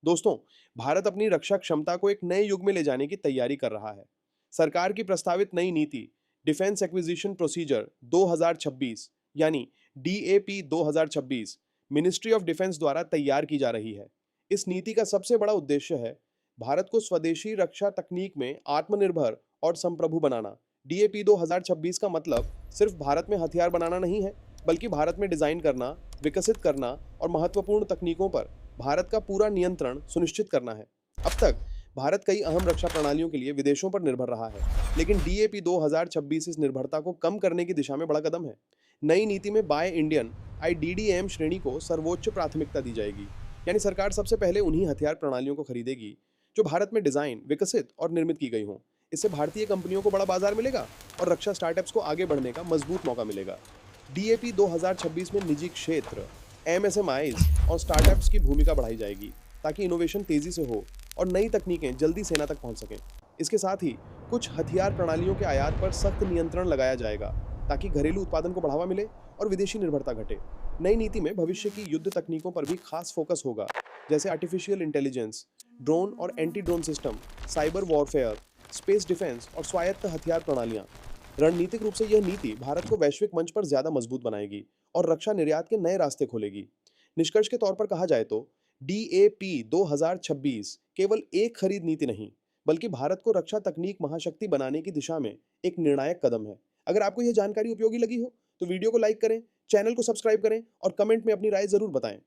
दोस्तों, भारत अपनी रक्षा क्षमता को एक नए युग में ले जाने की तैयारी कर रहा है। सरकार की प्रस्तावित नई नीति डिफेंस एक्विजिशन प्रोसीजर 2026 यानी डीएपी 2026 मिनिस्ट्री ऑफ डिफेंस द्वारा तैयार की जा रही है। इस नीति का सबसे बड़ा उद्देश्य है भारत को स्वदेशी रक्षा तकनीक में आत्मनिर्भर और संप्रभु बनाना। डीएपी 2026 का मतलब सिर्फ भारत में हथियार बनाना नहीं है, बल्कि भारत में डिजाइन करना, विकसित करना और महत्वपूर्ण तकनीकों पर भारत का पूरा नियंत्रण सुनिश्चित करना है। अब तक भारत कई अहम रक्षा प्रणालियों के लिए विदेशों पर निर्भर रहा है, लेकिन डीएपी 2026 इस निर्भरता को कम करने की दिशा में बड़ा कदम है। नई नीति में बाय इंडियन आईडीडीएम श्रेणी को सर्वोच्च प्राथमिकता दी जाएगी, यानी सरकार सबसे पहले उन्हीं हथियार प्रणालियों को खरीदेगी जो भारत में डिजाइन, विकसित और निर्मित की गई हों। इससे भारतीय कंपनियों को बड़ा बाजार मिलेगा और रक्षा स्टार्टअप्स को आगे बढ़ने का मजबूत मौका मिलेगा। डीएपी 2026 में निजी क्षेत्र, एमएसएमईज और स्टार्टअप्स की भूमिका बढ़ाई जाएगी ताकि इनोवेशन तेजी से हो और नई तकनीकें जल्दी सेना तक पहुंच सकें। इसके साथ ही कुछ हथियार प्रणालियों के आयात पर सख्त नियंत्रण लगाया जाएगा ताकि घरेलू उत्पादन को बढ़ावा मिले और विदेशी निर्भरता घटे। नई नीति में भविष्य की युद्ध तकनीकों पर भी खास फोकस होगा, जैसे आर्टिफिशियल इंटेलिजेंस, ड्रोन और anti drone system, cyber warfare, space defence और स्वायत्त हथियार प्रणालियां। रणनीतिक रूप से यह नीति भारत को वैश्विक मंच पर ज्यादा मजबूत बनाएगी और रक्षा निर्यात के नए रास्ते खोलेगी। निष्कर्ष के तौर पर कहा जाए तो डीएपी 2026 केवल एक खरीद नीति नहीं, बल्कि भारत को रक्षा तकनीक महाशक्ति बनाने की दिशा में एक निर्णायक कदम है। अगर आपको यह जानकारी उपयोगी लगी हो तो वीडियो को लाइक करें, चैनल को सब्सक्राइब करें और कमेंट में अपनी राय जरूर बताएं।